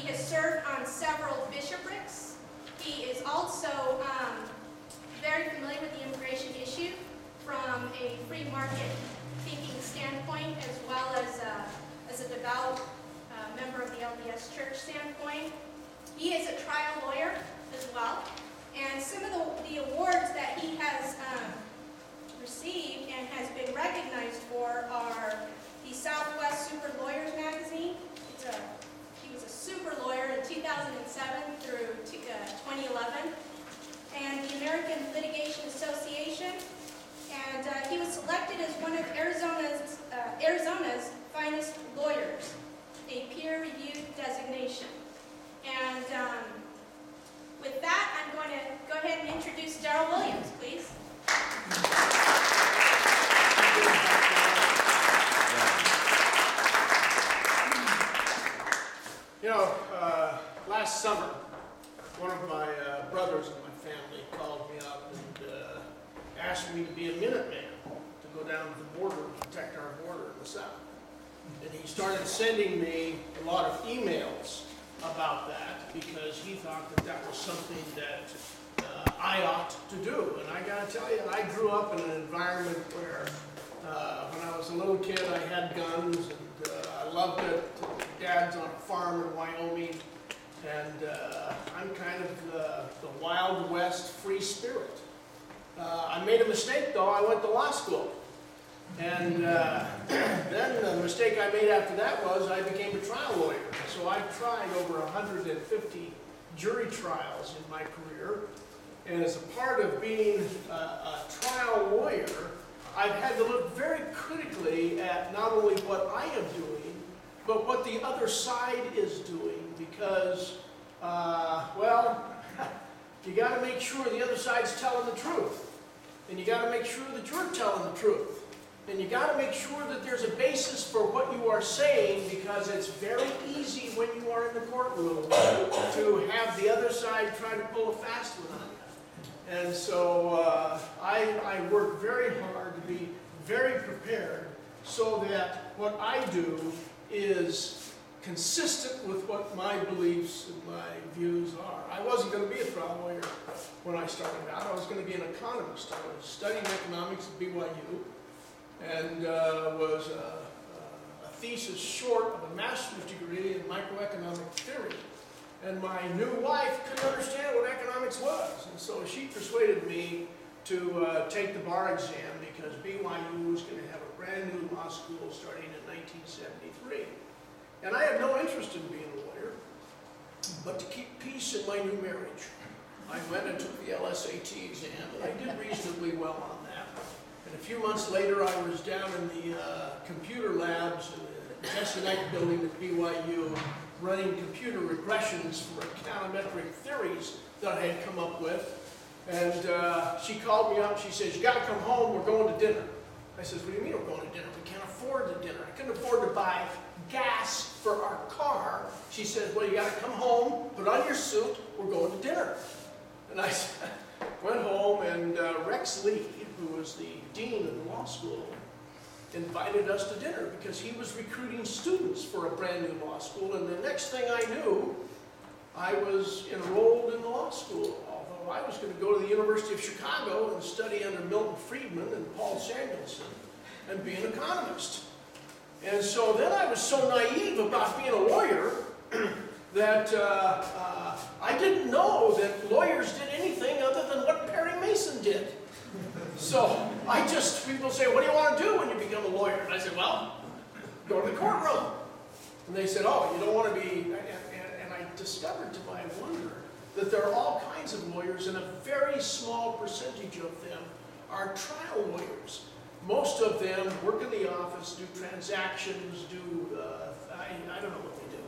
He has served on several bishoprics. He is also very familiar with the immigration issue from a free market thinking standpoint, as well as a devout member of the LDS Church standpoint. He is a trial lawyer as well. And some of the awards that he has received and has been recognized for are the Southwest Super Lawyers magazine. He was a super lawyer in 2007 through 2011. And the American Litigation Association. And he was selected as one of Arizona's finest lawyers, a peer-reviewed designation. And with that, I'm going to go ahead and introduce Daryl Williams, please. You know, last summer, one of my brothers in my family called me up and asked me to be a Minuteman to go down to the border and protect our border in the South. And he started sending me a lot of emails about that because he thought that that was something that I ought to do. And I got to tell you, I grew up in an environment where when I was a little kid I had guns, and I loved it. Dad's on a farm in Wyoming, and I'm kind of the Wild West free spirit. I made a mistake though. I went to law school. And then the mistake I made after that was I became a trial lawyer. So I tried over 150 jury trials in my career. And as a part of being a trial lawyer, I've had to look very critically at not only what I am doing, but what the other side is doing. Because, well, you got to make sure the other side's telling the truth. And you got to make sure that you're telling the truth. And you got to make sure that there's a basis for what you are saying, because it's very easy when you are in the courtroom to have the other side try to pull a fast one on you. And so I work very hard to be very prepared so that what I do is consistent with what my beliefs and my views are. I wasn't going to be a trial lawyer when I started out. I was going to be an economist. I was studying economics at BYU. And was a thesis short of a master's degree in microeconomic theory. And my new wife couldn't understand what economics was. And so she persuaded me to take the bar exam, because BYU was going to have a brand new law school starting in 1973. And I had no interest in being a lawyer, but to keep peace in my new marriage, I went and took the LSAT exam, and I did reasonably well on that. And a few months later, I was down in the computer labs in the Eugenics building at BYU, running computer regressions for econometric theories that I had come up with. And she called me up. She says, "You got to come home. We're going to dinner." I says, "What do you mean we're going to dinner? We can't afford the dinner. I couldn't afford to buy gas for our car." She said, "Well, you got to come home, put on your suit. We're going to dinner." And I went home, and Rex Lee, who was the dean of the law school, invited us to dinner because he was recruiting students for a brand new law school. And the next thing I knew, I was enrolled in the law school, although I was going to go to the University of Chicago and study under Milton Friedman and Paul Samuelson and be an economist. And so then I was so naive about being a lawyer that I didn't know that lawyers did anything other than what Perry Mason did. So people say, "What do you want to do when you become a lawyer?" And I said, "Well, go to the courtroom." And they said, "Oh, you don't want to be," and I discovered to my wonder that there are all kinds of lawyers, and a very small percentage of them are trial lawyers. Most of them work in the office, do transactions, I don't know what they do.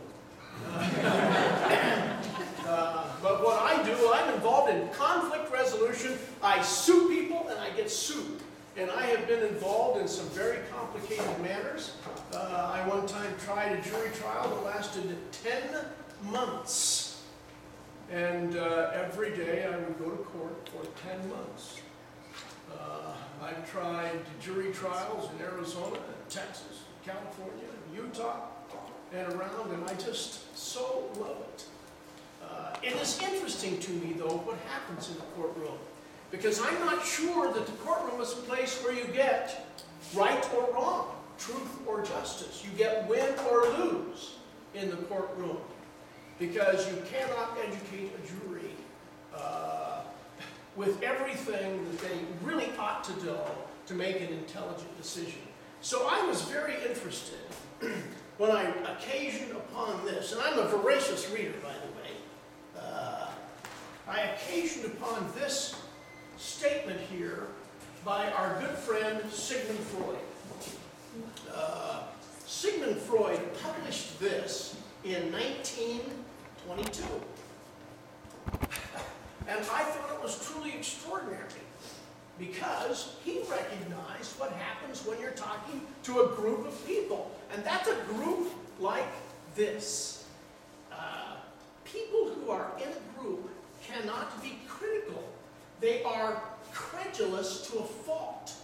But what I do, I'm involved in conflict resolution. I sue people and I get sued. And I have been involved in some very complicated matters. I one time tried a jury trial that lasted 10 months. And every day I would go to court for 10 months. I've tried jury trials in Arizona, Texas, California, Utah. and around, and I just so love it. It is interesting to me, though, what happens in the courtroom, because I'm not sure that the courtroom is a place where you get right or wrong, truth or justice. You get win or lose in the courtroom, because you cannot educate a jury with everything that they really ought to know to make an intelligent decision. So I was very interested when I occasioned upon this, and I'm a voracious reader, by the way. I occasioned upon this statement here by our good friend Sigmund Freud. Sigmund Freud published this in 1922. And I thought it was truly extraordinary, because he recognized what happens when you're talking to a group of people. And that's a group like this. People who are in a group cannot be critical. They are credulous to a fault,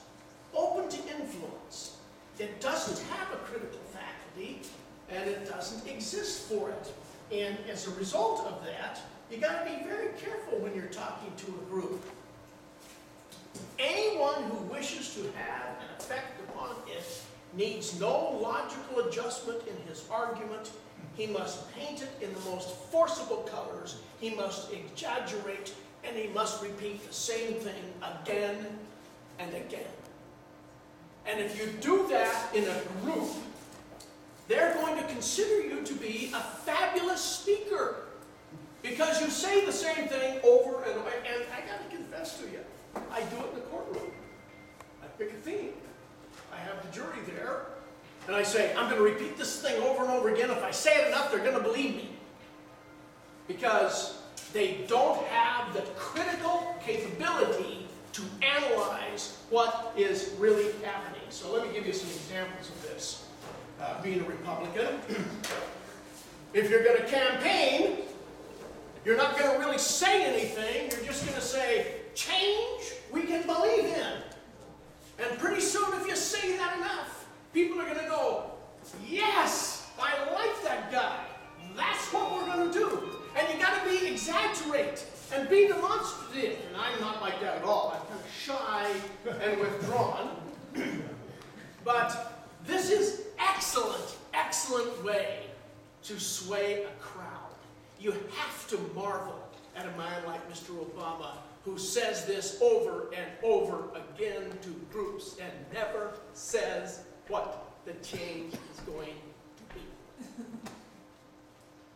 open to influence. It doesn't have a critical faculty, and it doesn't exist for it. And as a result of that, you got to be very careful when you're talking to a group. Anyone who wishes to have an effect upon it needs no logical adjustment in his argument. He must paint it in the most forcible colors. He must exaggerate, and he must repeat the same thing again and again. And if you do that in a group, they're going to consider you to be a fabulous speaker, because you say the same thing over and over. And I got to confess to you, I do it in the courtroom. I pick a theme. I have the jury there, and I say, I'm going to repeat this thing over and over again. If I say it enough, they're going to believe me. Because they don't have the critical capability to analyze what is really happening. So let me give you some examples of this. Being a Republican, if you're going to campaign, you're not going to really say anything. You're just going to say, change we can believe in. And pretty soon, if you say that enough, people are going to go, yes, I like that guy. That's what we're going to do. And you got to exaggerate and be demonstrative. And I'm not like that at all. I'm kind of shy and withdrawn. But this is excellent way to sway a crowd. You have to marvel at a man like Mr. Obama, who says this over and over again to groups and never says what the change is going to be.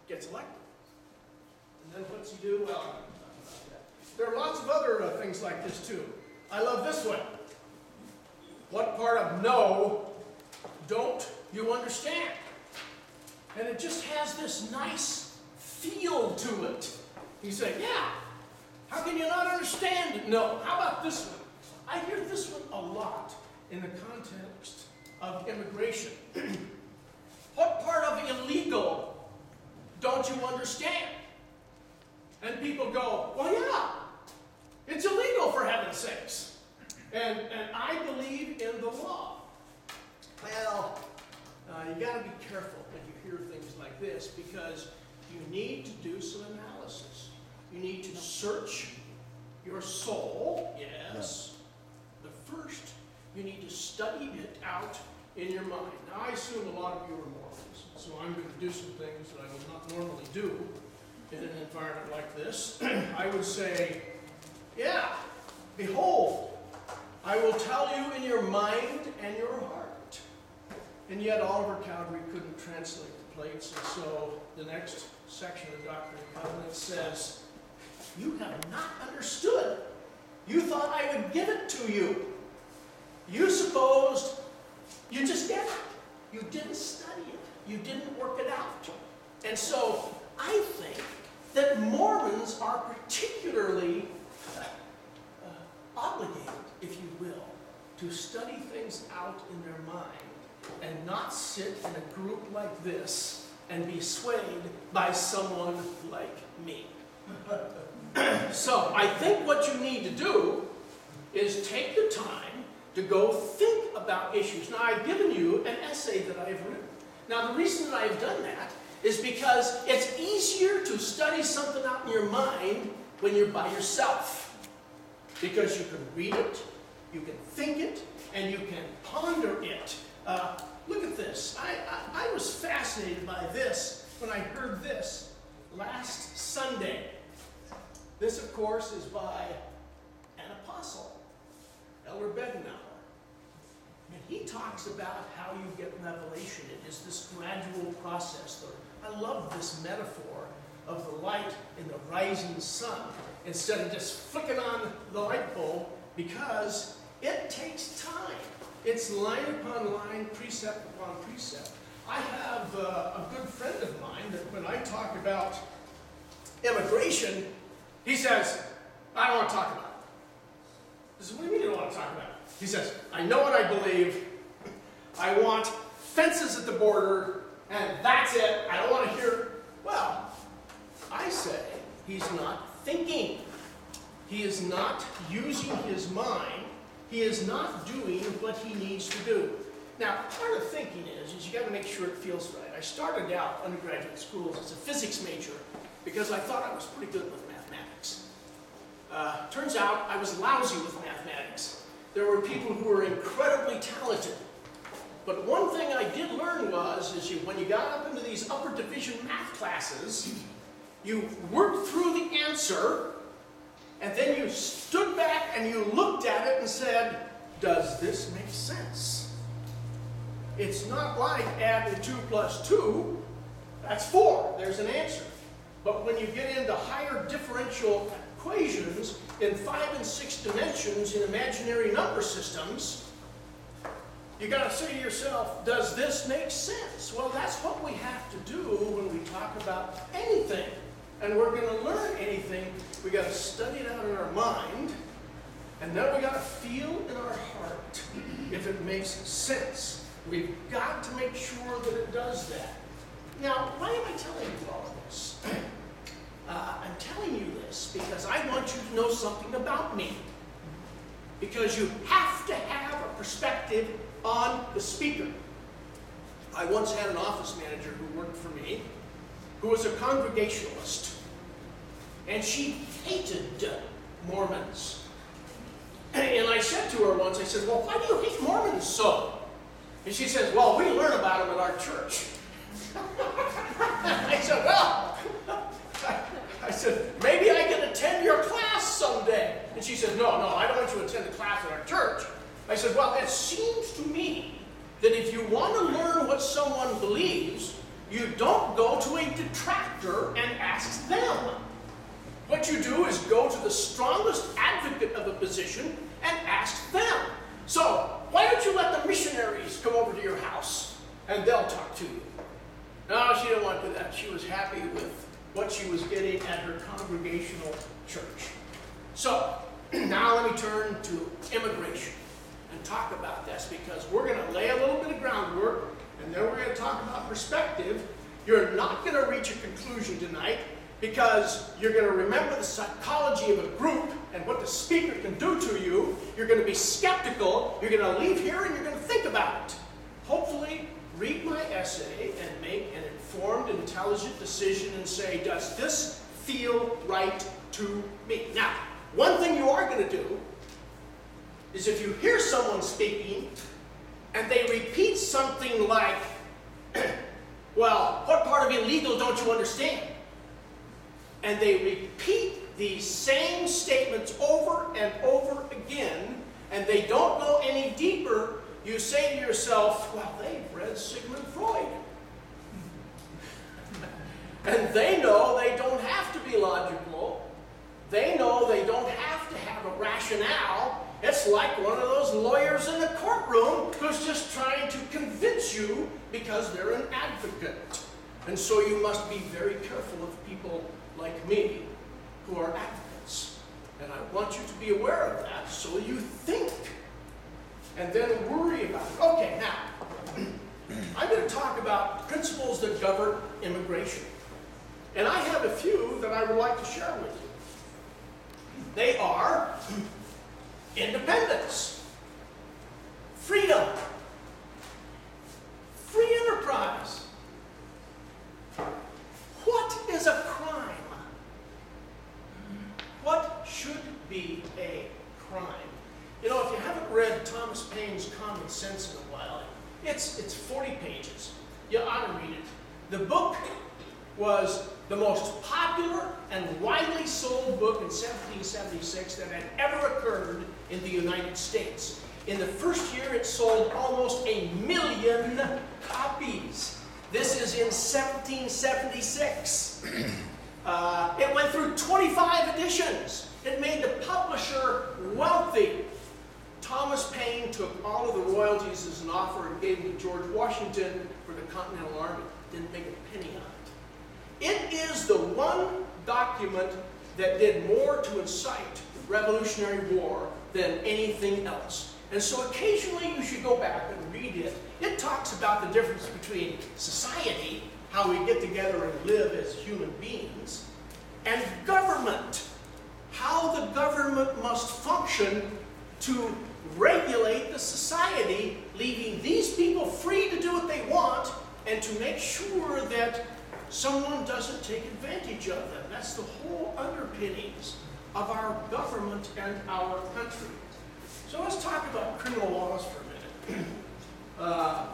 Gets elected. And then what's he do? Well, there are lots of other things like this too. I love this one. What part of no don't you understand? And it just has this nice feel to it. You say, yeah, how can you not understand it? No. How about this one? I hear this one a lot in the context of immigration. What part of illegal don't you understand? And people go, well, yeah, it's illegal for heaven's sakes. And I believe in the law. Well, you got to be careful when you hear things like this, because you need to do some analysis. You need to search your soul, yes. But first, you need to study it out in your mind. Now, I assume a lot of you are Mormons, so I'm going to do some things that I would not normally do in an environment like this. I would say, yeah, behold, I will tell you in your mind and your heart. And yet Oliver Cowdery couldn't translate the plates, and so the next section of Doctrine and Covenants says, you have not understood. You thought I would give it to you. You supposed you just get it. You didn't study it. You didn't work it out. And so I think that Mormons are particularly obligated, if you will, to study things out in their mind and not sit in a group like this and be swayed by someone like me. So I think what you need to do is take the time to go think about issues. Now, I've given you an essay that I've written. Now, the reason that I've done that is because it's easier to study something out in your mind when you're by yourself. Because you can read it, you can think it, and you can ponder it. Look at this. I was fascinated by this when I heard this last Sunday. This, of course, is by an apostle, Elder Bedenauer. And he talks about how you get revelation. It is this gradual process. I love this metaphor of the light in the rising sun instead of just flicking on the light bulb, because it takes time. It's line upon line, precept upon precept. I have a good friend of mine that when I talk about immigration, he says, I don't want to talk about it. I said, what do you mean you don't want to talk about it? He says, I know what I believe. I want fences at the border, and that's it. I don't want to hear. Well, I say he's not thinking. He is not using his mind. He is not doing what he needs to do. Now, part of thinking is you got to make sure it feels right. I started out undergraduate school as a physics major because I thought I was pretty good with mathematics. Turns out I was lousy with mathematics. There were people who were incredibly talented. But one thing I did learn is when you got up into these upper division math classes, you worked through the answer, and then you stood back and you looked at it and said, does this make sense? It's not like adding 2 plus 2, that's 4, there's an answer. But when you get into higher differential equations in 5 and 6 dimensions in imaginary number systems, you got to say to yourself, does this make sense? Well, that's what we have to do when we talk about anything. And we're going to learn anything. We got to study it out in our mind, and then we got to feel in our heart if it makes sense. We've got to make sure that it does that. Now, why am I telling you all this? I'm telling you this because I want you to know something about me. Because you have to have a perspective on the speaker. I once had an office manager who worked for me who was a Congregationalist. And she hated Mormons. And I said to her once, I said, well, why do you hate Mormons so? And she says, well, we learn about them at our church. I said, well, I said, maybe I can attend your class someday. And she said, no, I don't want you to attend the class at our church. I said, well, it seems to me that if you want to learn what someone believes, you don't go to a detractor and ask them. What you do is go to the strongest advocate of a position and ask them. So, why don't you let the missionaries come over to your house and they'll talk to you? No, she didn't want to do that. She was happy with what she was getting at her congregational church. So, now let me turn to immigration and talk about this, because we're going to lay a little bit of groundwork and then we're going to talk about perspective. You're not going to reach a conclusion tonight because you're going to remember the psychology of a group and what the speaker can do to you. You're going to be skeptical. You're going to leave here and you're going to think about it. Hopefully, read my essay and make an informed, intelligent decision and say, does this feel right to me? Now, one thing you are going to do is if you hear someone speaking and they repeat something like, well, what part of illegal don't you understand? And they repeat these same statements over and over again, and they don't go any deeper, you say to yourself, well, they've read Sigmund Freud. And they know they don't have to be logical. They know they don't have to have a rationale. It's like one of those lawyers in the courtroom who's just trying to convince you because they're an advocate. And so you must be very careful of people like me who are advocates. And I want you to be aware of that so you think and then worry about it. Okay, now, I'm going to talk about principles that govern immigration. And I have a few that I would like to share with you. They are independence, freedom, free enterprise, should be a crime? You know, if you haven't read Thomas Paine's Common Sense in a while, it's 40 pages. You ought to read it. The book was the most popular and widely sold book in 1776 that had ever occurred in the United States. In the first year, it sold almost 1 million copies. This is in 1776. It went through 25 editions. It made the publisher wealthy. Thomas Paine took all of the royalties as an offer and gave them to George Washington for the Continental Army. Didn't make a penny on it. It is the one document that did more to incite the Revolutionary War than anything else. And so occasionally you should go back and read it. It talks about the difference between society, how we get together and live as human beings, and government, how the government must function to regulate the society, leaving these people free to do what they want and to make sure that someone doesn't take advantage of them. That's the whole underpinnings of our government and our country. So let's talk about criminal laws for a minute. I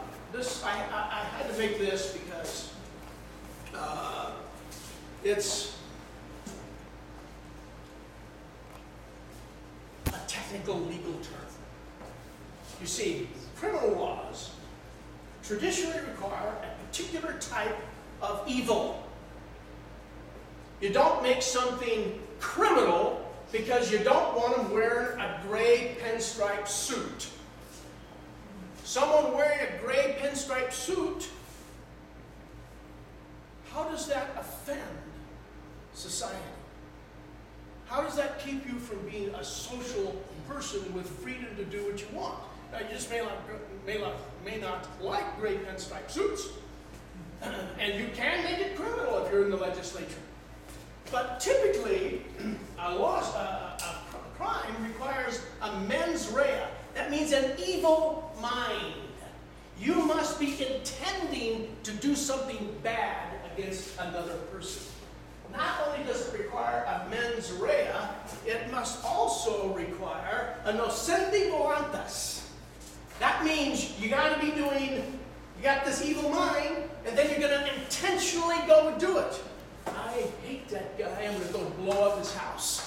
had to make this because it's a technical legal term. You see, criminal laws traditionally require a particular type of evil. You don't make something criminal because you don't want them wearing a gray pinstripe suit. Someone wearing a gray pinstripe suit, how does that offend society? How does that keep you from being a social person with freedom to do what you want? Now, you just may not like gray pinstripe suits, and you can make it criminal if you're in the legislature. But typically, a crime requires a mens rea. That means an evil mind. You must be intending to do something bad against another person. Not only does it require a mens rea, it must also require a nocendi voluntas. That means you got this evil mind, and then you're going to intentionally go and do it. I hate that guy, I'm going to go blow up his house.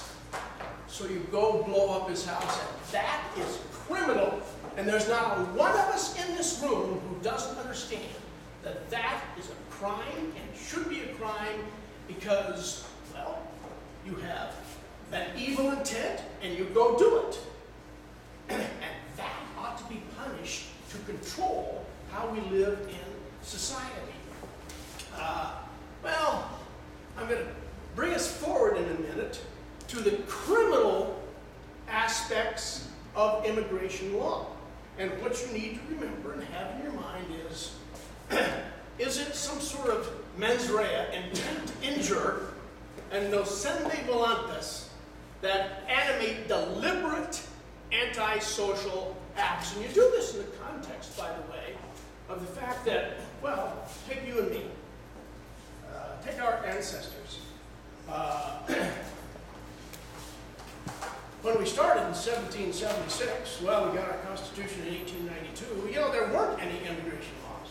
So you go blow up his house, and that is criminal. And there's not one of us in this room who doesn't understand that that is a crime and should be a crime because, well, you have an evil intent and you go do it. And that ought to be punished to control how we live in society. Well, I'm going to bring us forward in a minute to the criminal aspects of immigration law. And what you need to remember and have in your mind is it some sort of mens rea, intent to injure, and nocendi voluntas that animate deliberate antisocial acts. And you do this in the context, by the way, of the fact that, well, take you and me. Take our ancestors. When we started in 1776, well, we got our Constitution in 1892. You know, there weren't any immigration laws.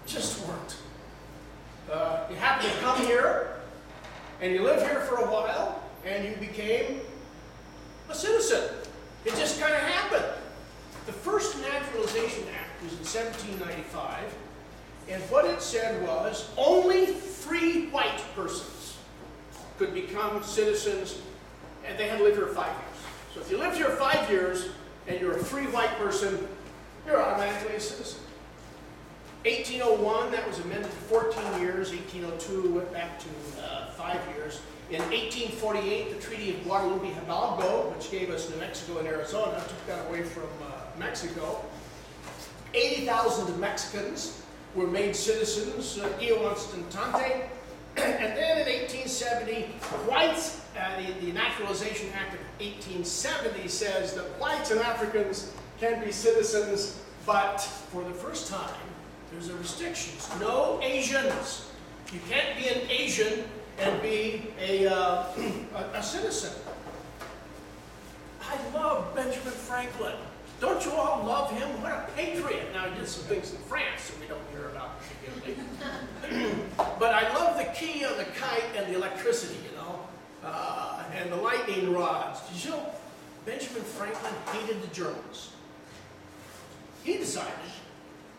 Just weren't. You happened to come here, and you lived here for a while, and you became a citizen. It just kind of happened. The first Naturalization Act was in 1795, and what it said was only free white persons could become citizens, and they had to live here 5 years. So if you lived here 5 years and you're a free white person, you're automatically a citizen. 1801, that was amended to 14 years. 1802 went back to 5 years. In 1848, the Treaty of Guadalupe Hidalgo, which gave us New Mexico and Arizona, took that away from Mexico. 80,000 Mexicans were made citizens, io instante. And then in 1870, whites, the Naturalization Act of 1870 says that whites and Africans can be citizens, but for the first time, there's a restrictions. No Asians. You can't be an Asian and be a citizen. I love Benjamin Franklin. Don't you all love him? What a patriot. Now, he did some things in France that we don't hear about particularly. But I love the key on the kite and the electricity, you know, and the lightning rods. Did you know Benjamin Franklin hated the Germans? He decided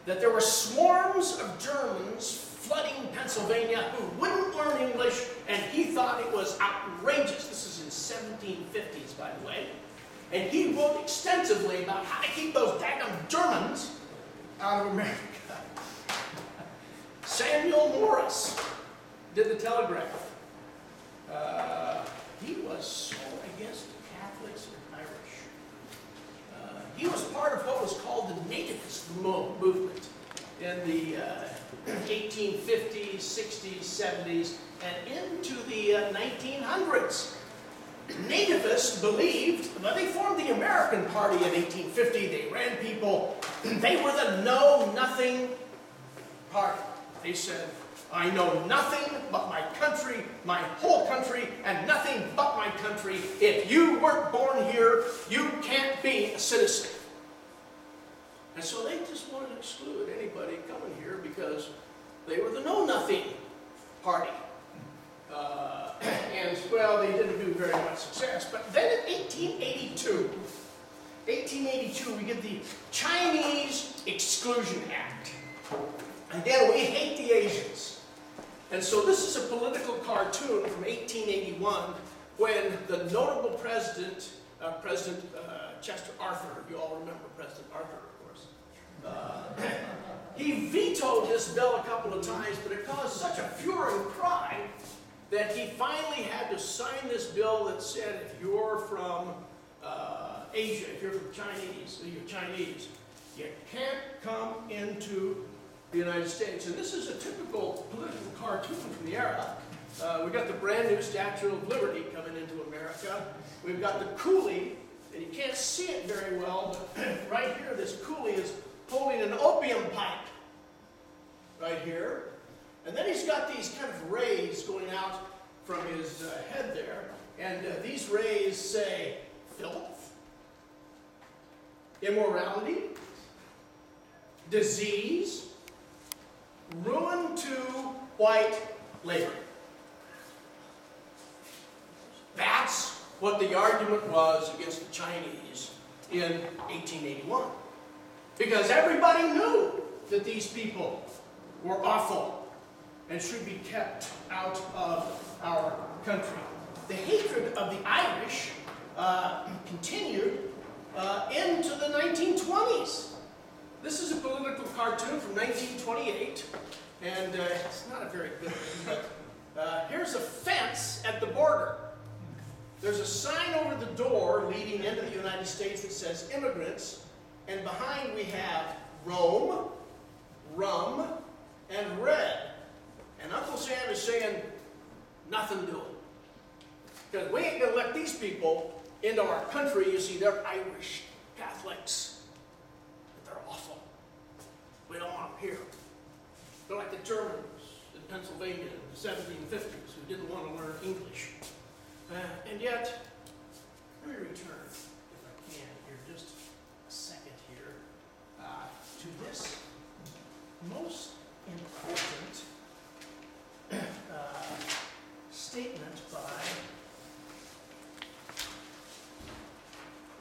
that there were swarms of Germans flooding Pennsylvania who wouldn't learn English, and he thought it was outrageous. This is in 1750s, by the way. And he wrote extensively about how to keep those daggum Germans out of America. Samuel Morse did the telegraph. He was so against the Catholics and Irish. He was part of what was called the nativist movement in the 1850s, 60s, 70s, and into the 1900s. Nativists believed, but they formed the American Party in 1850. They ran people. They were the know-nothing party. They said, I know nothing but my country, my whole country, and nothing but my country. If you weren't born here, you can't be a citizen. And so they just wanted to exclude anybody coming here because they were the know-nothing party. And, well, they didn't do very much success. But then in 1882, we get the Chinese Exclusion Act. Again, we hate the Asians. And so this is a political cartoon from 1881 when the notable president, President Chester Arthur, you all remember President Arthur, of course, he vetoed this bill a couple of times, but it caused such a furor and cry that he finally had to sign this bill that said if you're from Asia, if you're from you're Chinese, you can't come into the United States. And this is a typical political cartoon from the era. We've got the brand new Statue of Liberty coming into America. We've got the coolie, and you can't see it very well, but right here, this coolie is holding an opium pipe right here. And then he's got these kind of rays going out from his head there. And these rays say filth, immorality, disease, ruin to white labor. That's what the argument was against the Chinese in 1881. Because everybody knew that these people were awful and should be kept out of our country. The hatred of the Irish continued into the 1920s. This is a political cartoon from 1928, and it's not a very good one, but here's a fence at the border. There's a sign over the door leading into the United States that says immigrants, and behind we have Rome, rum, and red. And Uncle Sam is saying, nothing doing. Because we ain't going to let these people into our country. You see, they're Irish Catholics. But they're awful. We don't want them here. They're like the Germans in Pennsylvania in the 1750s who didn't want to learn English. And yet, let me return, if I can, here just a second here, to this most important statement by,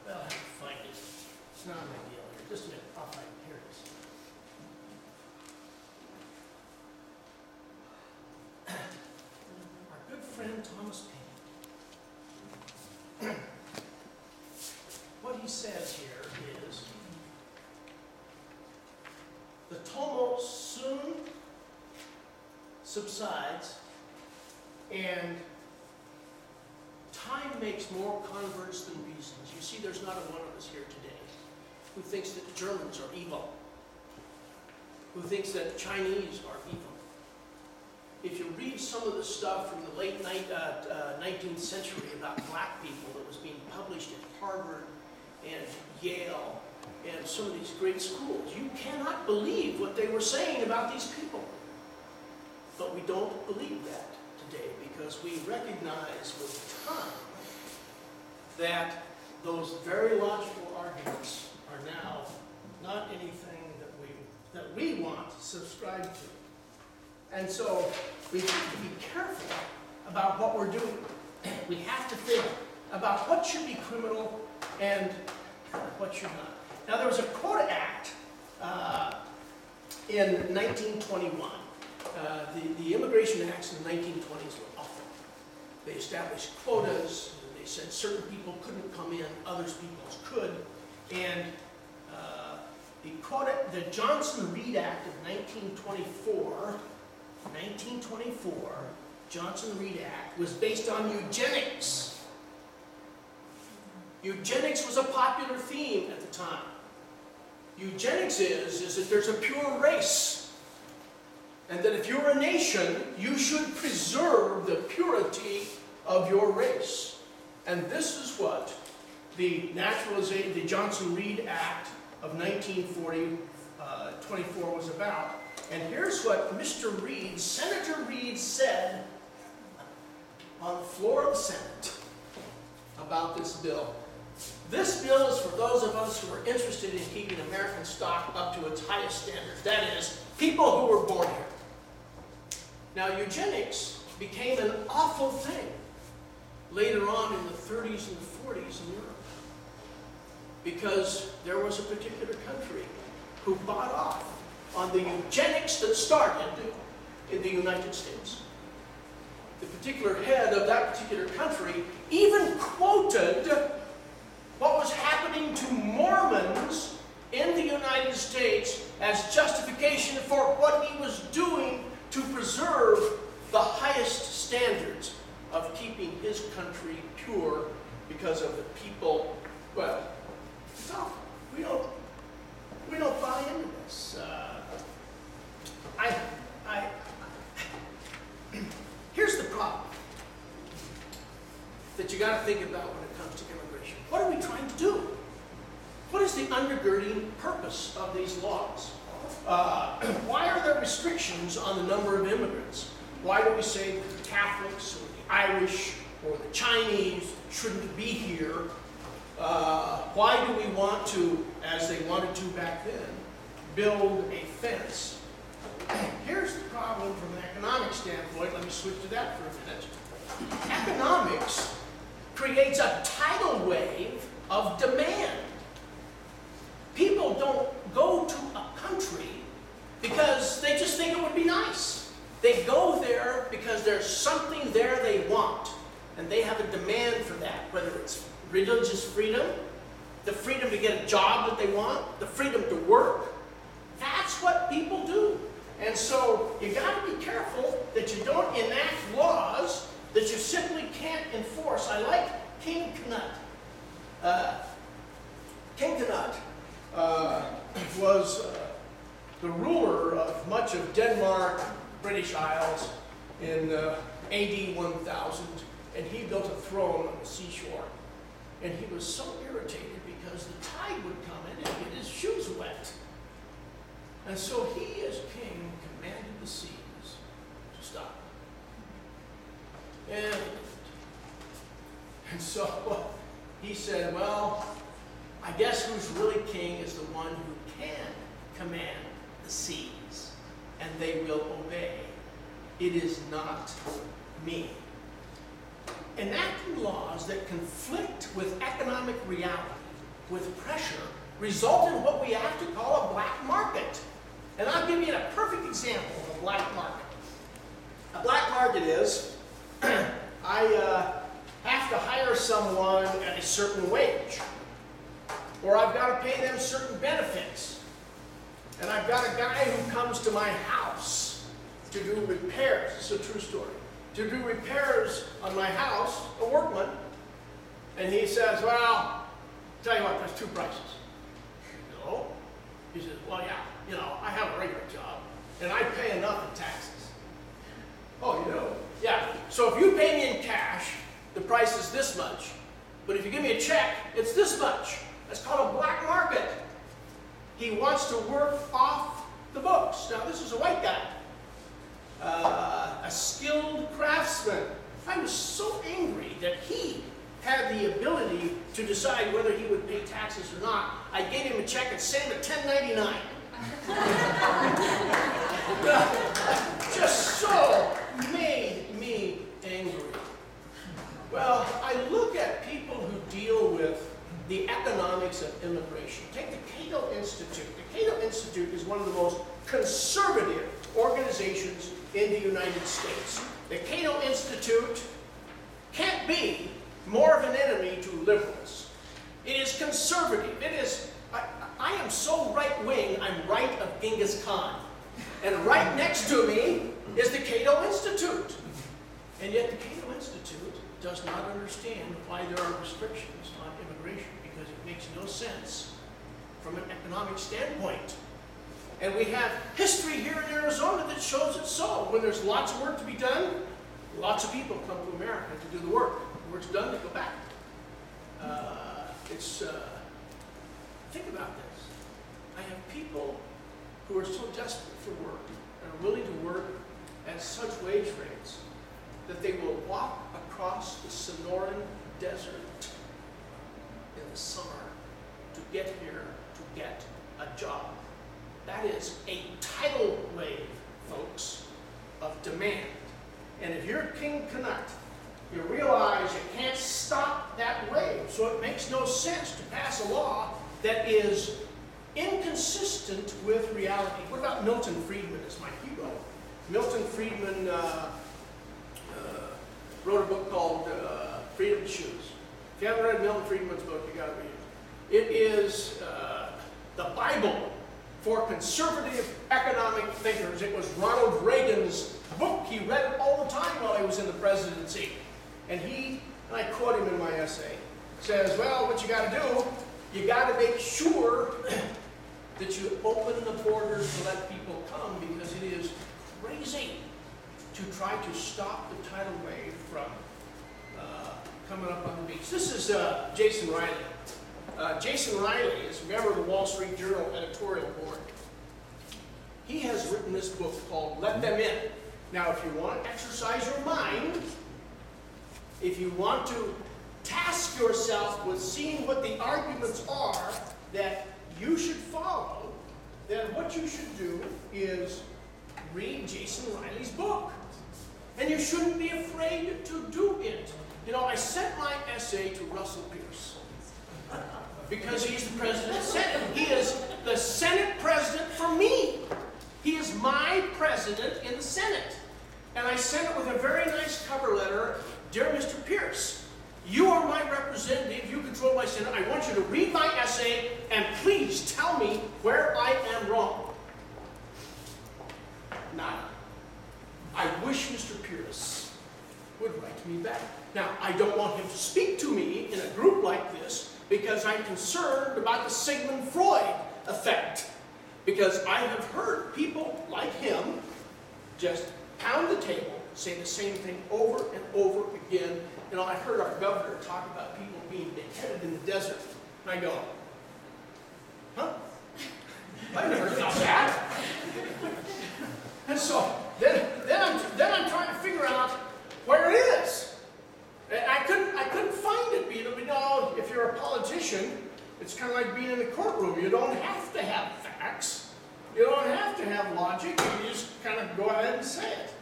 well, I have to find it. It's not a big deal here. Just a minute. I'll find it. Here it is. Our good friend Thomas Paine. What he says here is, the tumult soon subsides, and time makes more converts than reasons. You see, there's not a one of us here today who thinks that Germans are evil, who thinks that Chinese are evil. If you read some of the stuff from the late 19th century about black people that was being published at Harvard and Yale and some of these great schools, you cannot believe what they were saying about these people. But we don't believe that today because we recognize with time that those very logical arguments are now not anything that we want to subscribe to. And so we have to be careful about what we're doing. We have to think about what should be criminal and what should not. Now, there was a Quota Act in 1921. The immigration acts in the 1920s were awful. They established quotas. They said certain people couldn't come in, others people could. And the Johnson-Reed Act of 1924, Johnson-Reed Act was based on eugenics. Eugenics was a popular theme at the time. Eugenics is that there's a pure race, and that if you're a nation, you should preserve the purity of your race. And this is what the Johnson-Reed Act of 1924 was about. And here's what Mr. Reed, Senator Reed, said on the floor of the Senate about this bill. This bill is for those of us who are interested in keeping American stock up to its highest standards. That is, people who were born here. Now, eugenics became an awful thing later on in the 30s and 40s in Europe, because there was a particular country who bought off on the eugenics that started in the United States. The particular head of that particular country even quoted what was happening to Mormons in the United States as justification for what he was doing to preserve the highest standards of keeping his country pure because of the people. Well, it's awful. We don't buy into this. Here's the problem that you got to think about when it comes to immigration. What are we trying to do? What is the undergirding purpose of these laws? Why are there restrictions on the number of immigrants? Why do we say that the Catholics or the Irish or the Chinese shouldn't be here? Why do we want to, as they wanted to back then, build a fence? Here's the problem from an economic standpoint. Let me switch to that for a minute. Economics creates a tidal wave of demand. People don't go to a country because they just think it would be nice. They go there because there's something there they want, and they have a demand for that, whether it's religious freedom, the freedom to get a job that they want, the freedom to work. That's what people do. And so you got to be careful that you don't enact laws that you simply can't enforce. I like King Canute. King Canute was the ruler of much of Denmark, British Isles, in AD 1000, and he built a throne on the seashore. And he was so irritated because the tide would come in and get his shoes wet. And so he, as king, commanded the seas to stop. And so he said, well, I guess who's really king is the one who can command the seas, and they will obey. It is not me. Enacting laws that conflict with economic reality, with pressure, result in what we have to call a black market. And I'll give you a perfect example of a black market. A black market is, I have to hire someone at a certain wage, or I've got to pay them certain benefits, and I've got a guy who comes to my house to do repairs. This is a true story. To do repairs on my house, a workman, and he says, well, tell you what, there's two prices. No. He says, well, yeah, I have a regular job, and I pay enough in taxes. Oh, you know? Yeah. So if you pay me in cash, the price is this much. But if you give me a check, it's this much. That's called a black market. He wants to work off the books. Now, this is a white guy. A skilled craftsman. I was so angry that he had the ability to decide whether he would pay taxes or not, I gave him a check and sent him a 1099. Just so made me angry. Well, I look at people who deal with the economics of immigration. Take the Cato Institute. The Cato Institute is one of the most conservative organizations in the United States. The Cato Institute can't be more of an enemy to liberals. It is conservative. It is, I am so right-wing, I'm right of Genghis Khan. And right next to me is the Cato Institute. And yet the Cato Institute does not understand why there are restrictions on immigration, because it makes no sense from an economic standpoint. And we have history here in Arizona that shows it so. When there's lots of work to be done, lots of people come to America to do the work. The work's done, they go back. Think about this. I have people who are so desperate for work and are willing to work at such wage rates that they will walk across the Sonoran Desert in the summer to get here to get a job. That is a tidal wave, folks, of demand. And if you're King Canuck, you realize you can't stop that wave. So it makes no sense to pass a law that is inconsistent with reality. What about Milton Friedman as my hero? Milton Friedman wrote a book called Freedom to Choose. If you haven't read Milton Friedman's book, you got to read it. It is the Bible for conservative economic thinkers. It was Ronald Reagan's book. He read it all the time while he was in the presidency. And I quote him in my essay, says, well, what you got to do, you got to make sure that you open the borders to let people come, because it is crazy to try to stop the tidal wave from coming up on the beach. This is Jason Riley. Jason Riley is a member of the Wall Street Journal editorial board. He has written this book called Let Them In. Now, if you want to exercise your mind, if you want to task yourself with seeing what the arguments are that you should follow, then what you should do is read Jason Riley's book. And you shouldn't be afraid to do it. You know, I sent my essay to Russell Pierce because he's the president of the Senate. He is the Senate president for me. He is my president in the Senate. And I sent it with a very nice cover letter. Dear Mr. Pierce, you are my representative. You control my Senate. I want you to read my essay and please tell me where I am wrong. Nada. I wish Mr. Pierce would write me back. Now, I don't want him to speak to me in a group like this because I'm concerned about the Sigmund Freud effect. Because I have heard people like him just pound the table, say the same thing over and over again. You know, I heard our governor talk about people being beheaded in the desert. And I go, huh? I never heard about that. And so then I'm trying to figure out where it is. And I couldn't find it. You know, if you're a politician, it's kind of like being in a courtroom. You don't have to have facts. You don't have to have logic. You just kind of go ahead and say it.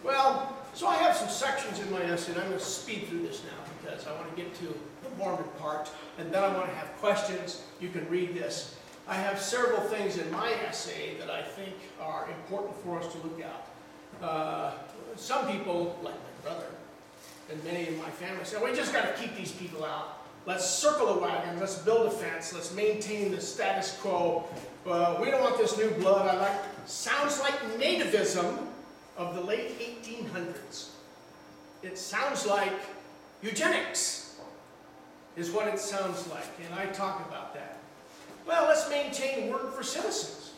Well, so I have some sections in my essay, and I'm going to speed through this now because I want to get to the Mormon part, and then I want to have questions. You can read this. I have several things in my essay that I think are important for us to look at. Some people, like my brother, and many in my family say, we just got to keep these people out. Let's circle the wagon. Let's build a fence. Let's maintain the status quo. We don't want this new blood. Sounds like nativism of the late 1800s. It sounds like eugenics is what it sounds like, and I talk about that. Well, let's maintain work for citizens.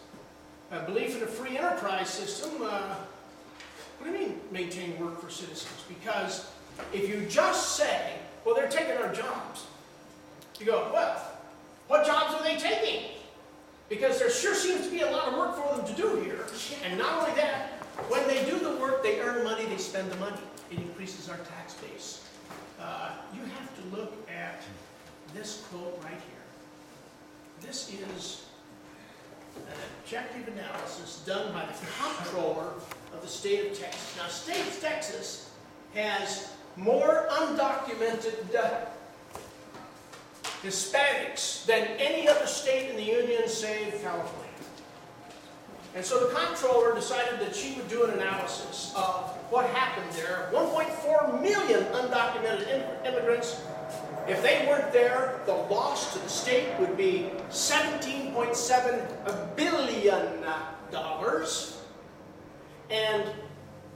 I believe in a free enterprise system. What do you mean maintain work for citizens? Because if you just say, well, they're taking our jobs, you go, well, what jobs are they taking? Because there sure seems to be a lot of work for them to do here. And not only that, when they do the work, they earn money, they spend the money. It increases our tax base. You have to look this quote right here. This is an objective analysis done by the comptroller of the state of Texas. Now, state of Texas has more undocumented Hispanics than any other state in the Union save California. And so the comptroller decided that she would do an analysis of what happened there. 1.4 million undocumented immigrants. If they weren't there, the loss to the state would be $17.7 billion. And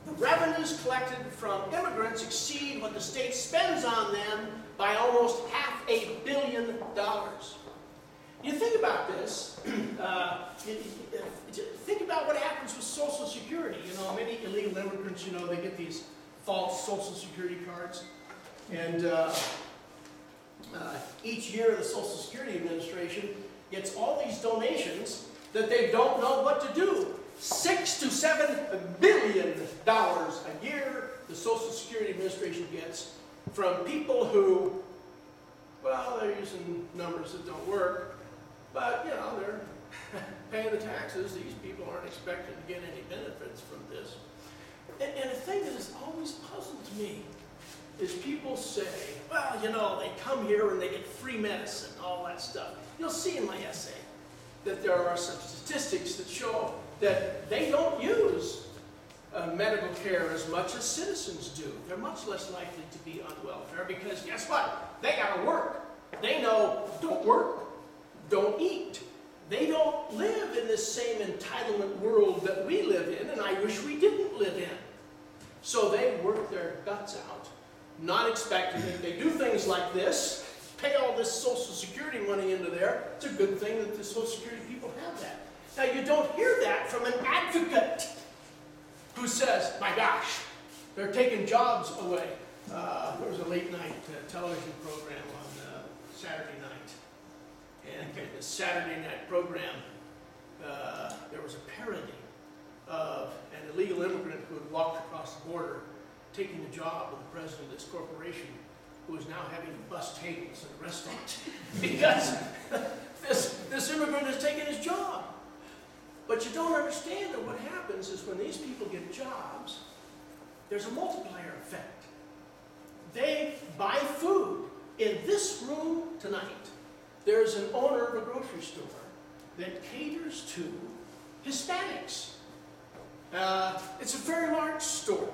the revenues collected from immigrants exceed what the state spends on them by almost $500 million. You think about this, think about what happens with Social Security. You know, many illegal immigrants, you know, they get these false Social Security cards. And each year the Social Security Administration gets all these donations that they don't know what to do. $6 to $7 billion a year the Social Security Administration gets from people who, well, they're using numbers that don't work, but, you know, they're paying the taxes. These people aren't expected to get any benefits from this. And the thing that has always puzzled me is people say, well, you know, they come here and they get free medicine, all that stuff. You'll see in my essay that there are some statistics that show that they don't use medical care as much as citizens do. They're much less likely to be on welfare because guess what? They gotta work. They know, don't work, don't eat. They don't live in this same entitlement world that we live in, and I wish we didn't live in. So they work their guts out, not expecting that they do things like this, pay all this Social Security money into there. It's a good thing that the Social Security people have that. Now, you don't hear that from an advocate who says, my gosh, they're taking jobs away. There was a late-night television program on Saturday night. And in the Saturday night program, there was a parody of an illegal immigrant who had walked across the border, taking the job of the president of this corporation, who is now having to bus tables in a restaurant because this immigrant has taken his job. But you don't understand that what happens is when these people get jobs, there's a multiplier effect. They buy food. In this room tonight, there's an owner of a grocery store that caters to Hispanics. It's a very large store.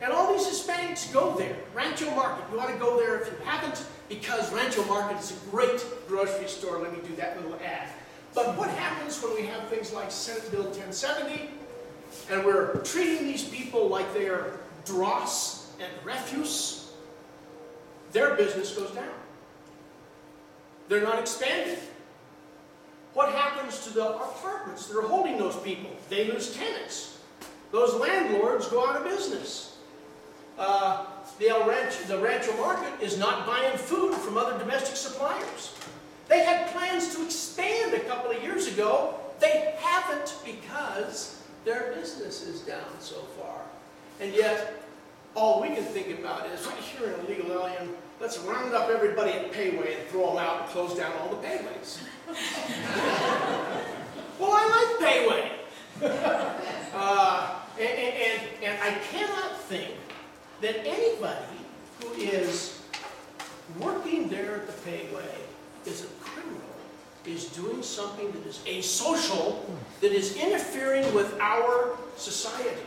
And all these Hispanics go there. Rancho Market, you ought to go there if you haven't, because Rancho Market is a great grocery store. Let me do that little ad. But what happens when we have things like Senate Bill 1070, and we're treating these people like they are dross and refuse? Their business goes down. They're not expanding. What happens to the apartments that are holding those people? They lose tenants. Those landlords go out of business. The Rancho Market is not buying food from other domestic suppliers. They had plans to expand a couple of years ago. They haven't because their business is down so far. And yet, all we can think about is, right here in illegal alien, let's round up everybody at Payway and throw them out and close down all the Payways. Well, I like Payway. And I cannot think that anybody who is working there at the Payway is a criminal, is doing something that is asocial, that is interfering with our society.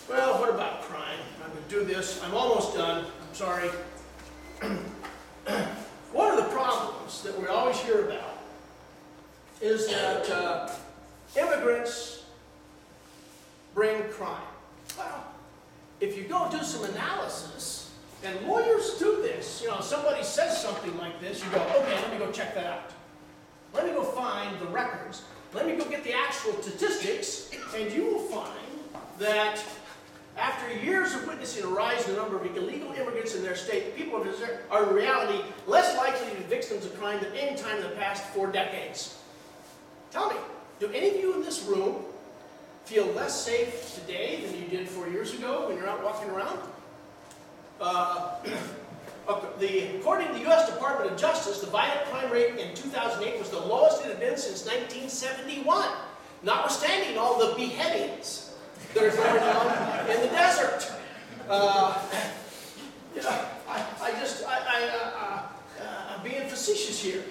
Well, what about crime? I'm going to do this. I'm almost done. I'm sorry. One of the problems that we always hear about is that immigrants bring crime. Well, if you go do some analysis, and lawyers do this, you know, somebody says something like this, you go, okay, let me go check that out. Let me go find the records. Let me go get the actual statistics, and you will find that after years of witnessing a rise in the number of illegal immigrants in their state, people are in reality less likely to be victims of crime than any time in the past 4 decades. Tell me, do any of you in this room feel less safe today than you did 4 years ago when you're out walking around? According to the U.S. Department of Justice, the violent crime rate in 2008 was the lowest it had been since 1971, notwithstanding all the beheadings that are going on in the desert. I'm being facetious here.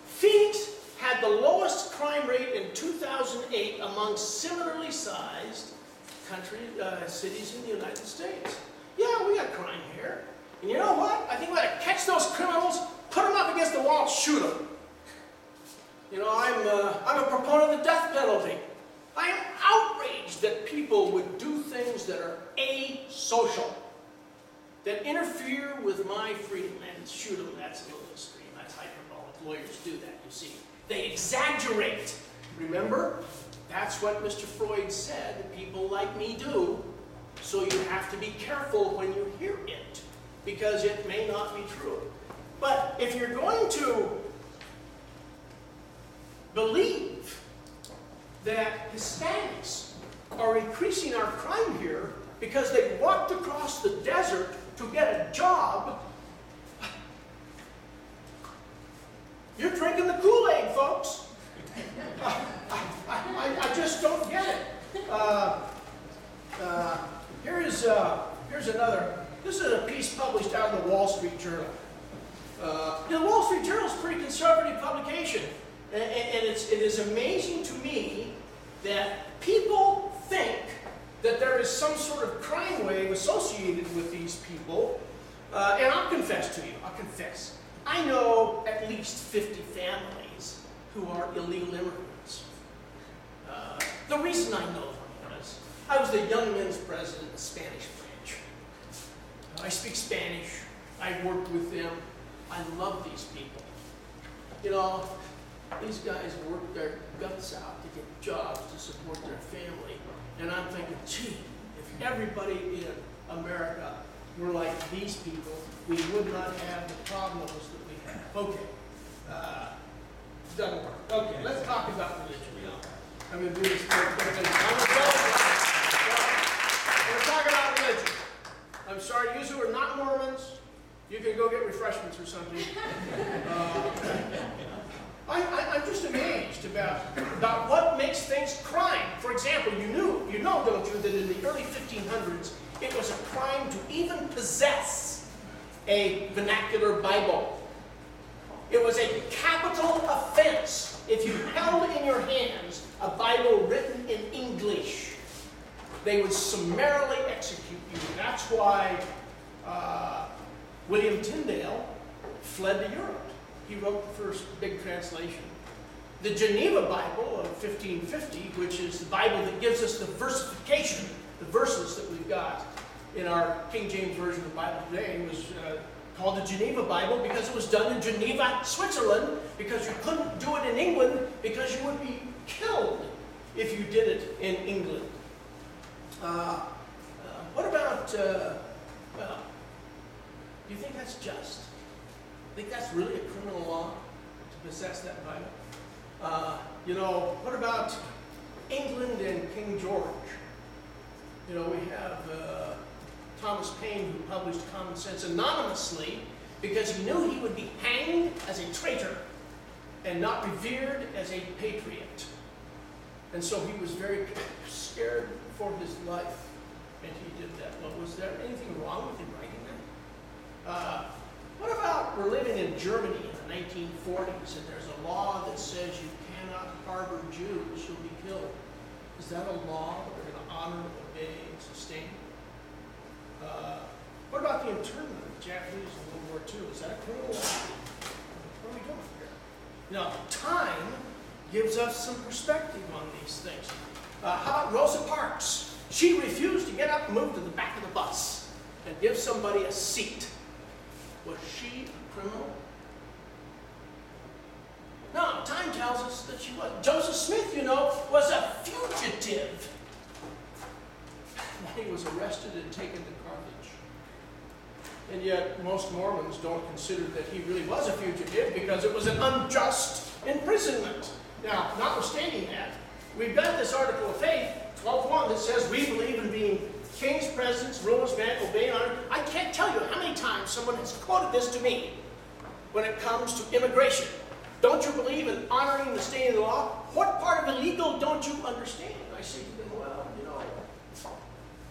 Phoenix had the lowest crime rate in 2008 among similarly sized cities in the United States. Yeah, we got crime here. And you know what? I think we ought to catch those criminals, put them up against the wall, and shoot them. You know, I'm a proponent of the death penalty. I am outraged that people would do things that are asocial, that interfere with my freedom, and shoot them. That's a little extreme. That's hyperbolic. Lawyers do that, you see. They exaggerate. Remember? That's what Mr. Freud said people like me do. So you have to be careful when you hear it, because it may not be true. But if you're going to believe that Hispanics are increasing our crime here because they walked across the desert to get a job, you're drinking the Kool-Aid, folks. I just don't get it. Here's another. This is a piece published out of the Wall Street Journal. The Wall Street Journal is a pretty conservative publication, and it is amazing to me that people think that there is some sort of crime wave associated with these people. And I'll confess to you, I know at least 50 families who are illegal immigrants. The reason I know them is I was the young men's president of the Spanish branch. I speak Spanish. I worked with them. I love these people. You know, these guys work their guts out to get jobs to support their family. And I'm thinking, gee, if everybody in America were like these people, we would not have the problems that we have. Okay. Doesn't work. Okay, let's talk about religion. I'm going to do this quick. I'm going to talk about religion. I'm sorry, you who are not Mormons, you can go get refreshments or something. I'm just amazed about what makes things crime. For example, you know, don't you, that in the early 1500s, it was a crime to even possess a vernacular Bible. It was a capital offense if you held in your hands a Bible written in English. They would summarily execute you. That's why William Tyndale fled to Europe. He wrote the first big translation. The Geneva Bible of 1550, which is the Bible that gives us the versification, the verses that we've got in our King James Version of the Bible today, was called the Geneva Bible because it was done in Geneva, Switzerland, because you couldn't do it in England because you would be killed if you did it in England. What about, well, do you think that's just? Think that's really a criminal law to possess that Bible? You know, what about England and King George? You know, we have Thomas Paine, who published Common Sense anonymously because he knew he would be hanged as a traitor and not revered as a patriot. And so he was very scared for his life, and he did that. Well, was there anything wrong with him writing that? What about we're living in Germany in the 1940s, and there's a law that says you cannot harbor Jews, you'll be killed. Is that a law that we're going to honor, obey, and sustain? What about the internment of the Japanese in World War II? Is that a criminal law? What are we doing here? Now, time gives us some perspective on these things. How about Rosa Parks? She refused to get up and move to the back of the bus and give somebody a seat. Was she a criminal? No, time tells us that she was. Joseph Smith, you know, was a fugitive when he was arrested and taken to Carthage. And yet, most Mormons don't consider that he really was a fugitive because it was an unjust imprisonment. Now, notwithstanding that, we've got this article of faith, 12:1, that says we believe in being kings, presidents, rulers, men, obey and honor. I can't tell you how many times someone has quoted this to me when it comes to immigration. Don't you believe in honoring the state of the law? What part of illegal don't you understand? I say to them, well, you know,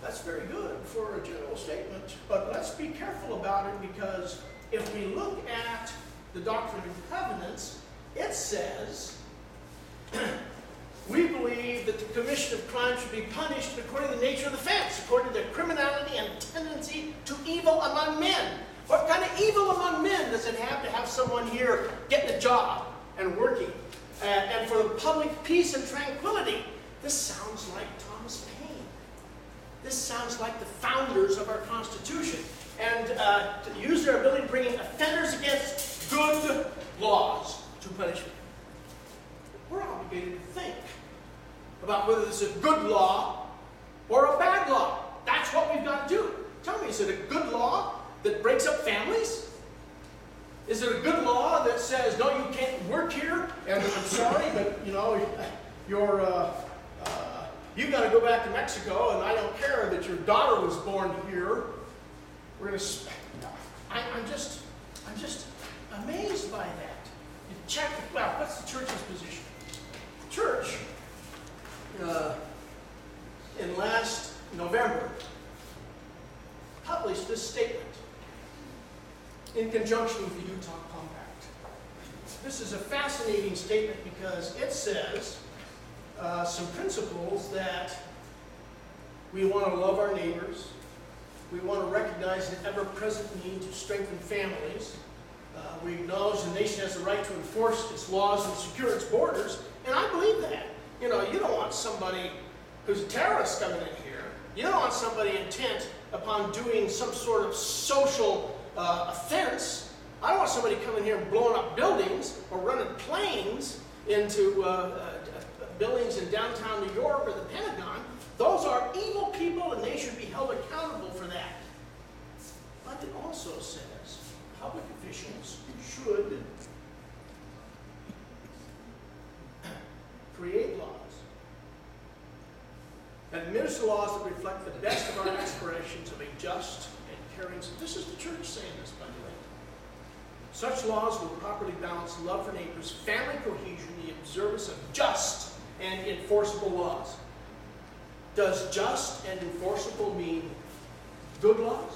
that's very good for a general statement, but let's be careful about it, because if we look at the Doctrine and Covenants, it says, we believe that the commission of crime should be punished according to the nature of the offense, according to their criminality and tendency to evil among men. What kind of evil among men does it have to have someone here getting a job and working? And for the public peace and tranquility? This sounds like Thomas Paine. This sounds like the founders of our Constitution. And to use their ability to bring in offenders against good laws to punishment. We're obligated to think about whether this is a good law or a bad law. That's what we've got to do. Tell me, is it a good law that breaks up families? Is it a good law that says, no, you can't work here, and I'm sorry, but you know, you got to go back to Mexico, and I don't care that your daughter was born here. We're going to. I'm just amazed by that. You check. Well, what's the church's position? The church, in last November, published this statement in conjunction with the Utah Compact. This is a fascinating statement because it says some principles that we want to love our neighbors, we want to recognize the ever-present need to strengthen families, we acknowledge the nation has the right to enforce its laws and secure its borders, and I believe that. You know, you don't want somebody who's a terrorist coming in here. You don't want somebody intent upon doing some sort of social offense. I don't want somebody coming here and blowing up buildings or running planes into buildings in downtown New York or the Pentagon. Those are evil people, and they should be held accountable for that. But it also says public officials should create laws, administer laws that reflect the best of our aspirations of a just and caring. This is the church saying this, by the way. Such laws will properly balance love for neighbors, family cohesion, the observance of just and enforceable laws. Does just and enforceable mean good laws?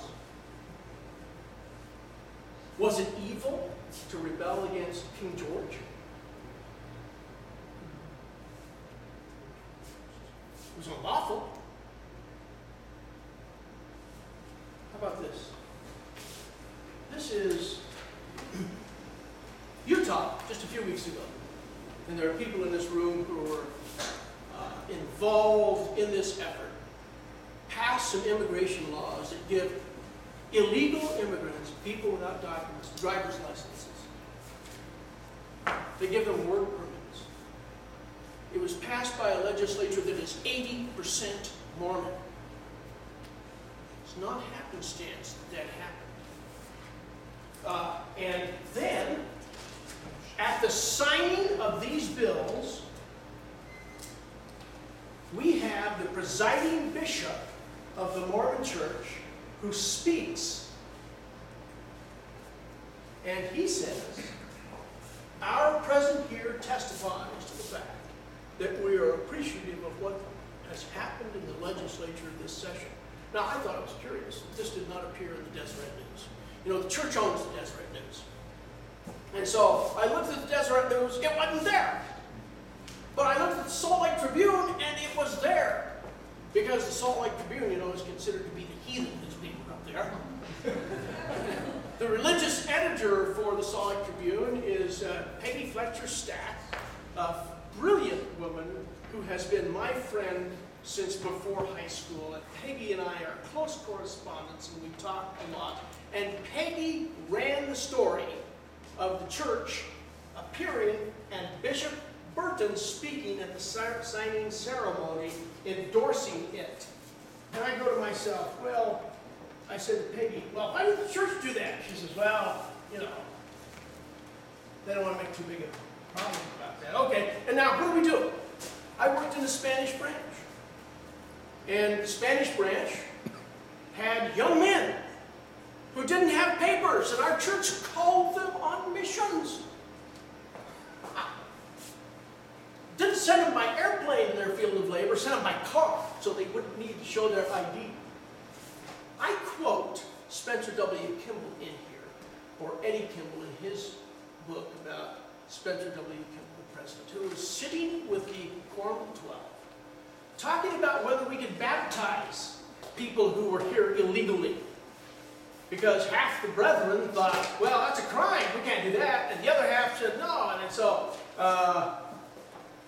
Was it evil to rebel against King George? It was unlawful. How about this? This is Utah, just a few weeks ago. And there are people in this room who were involved in this effort. Passed some immigration laws that give illegal immigrants, people without documents, driver's licenses. They give them work permits. It was passed by a legislature that is 80% Mormon. It's not happenstance that happened. And then, at the signing of these bills, we have the presiding bishop of the Mormon Church who speaks, and he says, our presence here testifies to the fact that we are appreciative of what has happened in the legislature this session. Now, I thought it was curious that this did not appear in the Deseret News. You know, the church owns the Deseret News. And so I looked at the Deseret News, it wasn't there. But I looked at the Salt Lake Tribune, and it was there. Because the Salt Lake Tribune, you know, is considered to be the heathen newspaper up there. The religious editor for the Salt Lake Tribune is Peggy Fletcher Stack, a brilliant woman who has been my friend since before high school. And Peggy and I are close correspondents, and we talk a lot. And Peggy ran the story of the church appearing and Bishop Burton speaking at the signing ceremony, endorsing it. And I go to myself, well, I said to Peggy, well, why did the church do that? She says, well, you know, they don't want to make too big a problem about that. Okay, and now what do? I worked in the Spanish branch. And the Spanish branch had young men who didn't have papers, and our church called them on missions. Didn't send them by airplane in their field of labor, sent them by car, so they wouldn't need to show their ID. I quote Spencer W. Kimball in here, or Eddie Kimball in his book about Spencer W. Kimball, the president, who was sitting with the Quorum of 12, talking about whether we could baptize people who were here illegally. Because half the brethren thought, well, that's a crime, we can't do that, and the other half said no, and so,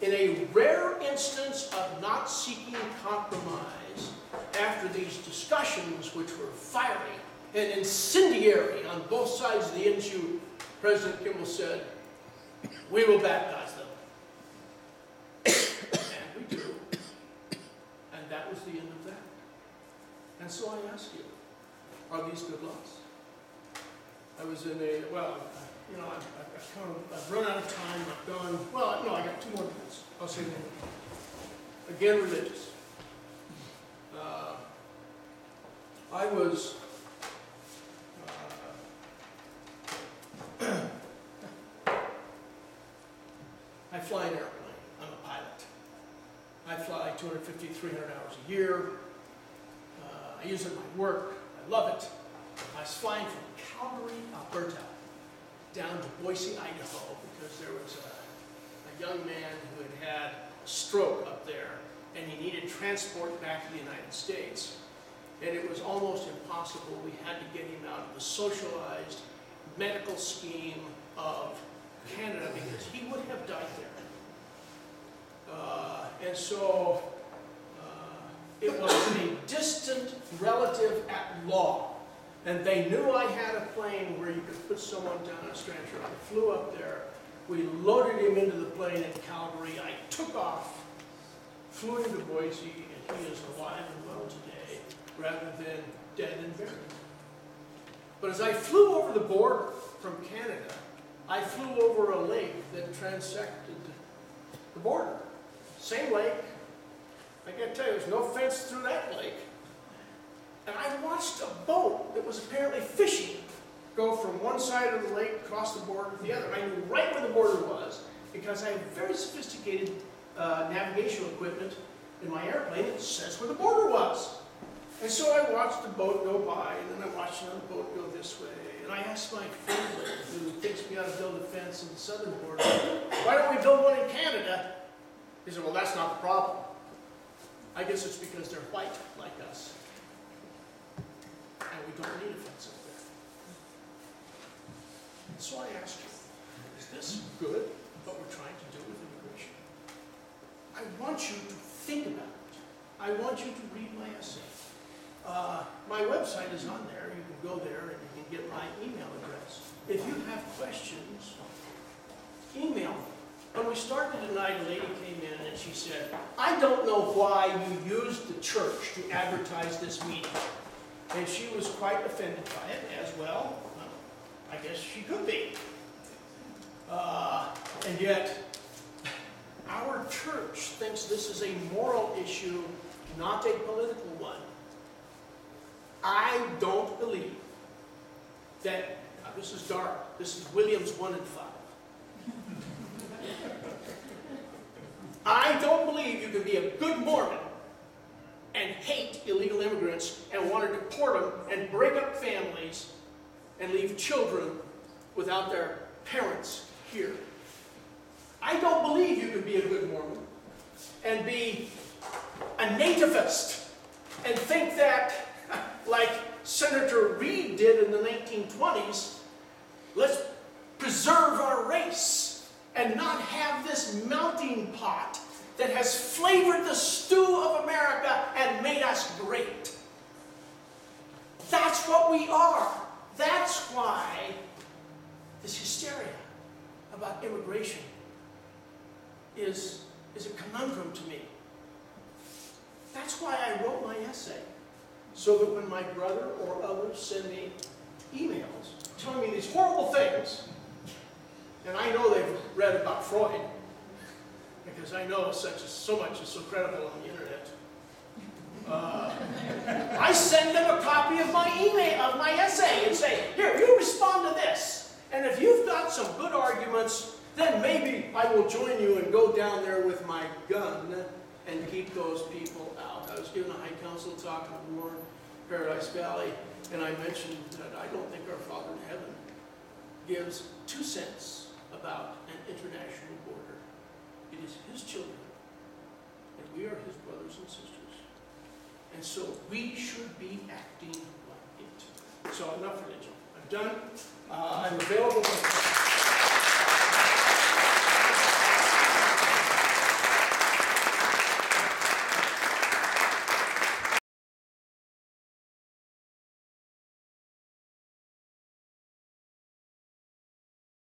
in a rare instance of not seeking compromise, after these discussions, which were fiery and incendiary on both sides of the issue, President Kimball said, we will baptize them. And we do. And that was the end of that. And so I ask you, are these good laws? I was in a, well, you know, I've run out of time, I've gone, well, no, I got 2 more minutes. I'll say that. Again, religious. I was, I fly an airplane. I'm a pilot. I fly 250, 300 hours a year. I use it in my work. I love it. I was flying from Calgary, Alberta, down to Boise, Idaho, because there was a young man who had had a stroke up there, and he needed transport back to the United States. And it was almost impossible. We had to get him out of the socialized medical scheme of Canada because he would have died there. And so it was a distant relative at law. And they knew I had a plane where you could put someone down a stretcher. I flew up there. We loaded him into the plane in Calgary. I took off, flew into Boise, and he is alive and well today, rather than dead and buried. But as I flew over the border from Canada, I flew over a lake that transected the border. Same lake. I gotta tell you, there's no fence through that lake. And I watched a boat that was apparently fishing go from one side of the lake across the border to the other. I knew right where the border was because I have very sophisticated navigational equipment in my airplane that says where the border was. And so I watched the boat go by, and then I watched another boat go this way. And I asked my friend who thinks we ought to build a fence in the southern border, why don't we build one in Canada? He said, well, that's not the problem. I guess it's because they're white like us. And we don't need a fence up there. So I asked you, is this good, what we're trying to do with immigration? I want you to think about it. I want you to read my essay. My website is on there. You can go there and you can get my email address. If you have questions, email me. When we started tonight, a lady came in and she said, I don't know why you used the church to advertise this meeting. And she was quite offended by it as well. I guess she could be. And yet, our church thinks this is a moral issue, not a political one. I don't believe that, this is dark, this is Williams 1 and 5. I don't believe you can be a good Mormon and hate illegal immigrants and want to deport them and break up families and leave children without their parents here. I don't believe you can be a good Mormon and be a nativist and think that, like Senator Reed did in the 1920s, let's preserve our race and not have this melting pot that has flavored the stew of America and made us great. That's what we are. That's why this hysteria about immigration is a conundrum to me. That's why I wrote my essay, so that when my brother or others send me emails telling me these horrible things, and I know they've read about Freud, because I know so much is so credible on the internet. I send them a copy of my email, of my essay, and say, here, you respond to this. And if you've got some good arguments, then maybe I will join you and go down there with my gun and keep those people out. I was giving a high council talk in Warren, Paradise Valley, and I mentioned that I don't think our Father in heaven gives 2 cents about an international border. It is his children, and we are his brothers and sisters. And so we should be acting like it. So enough religion. I'm done. I'm available.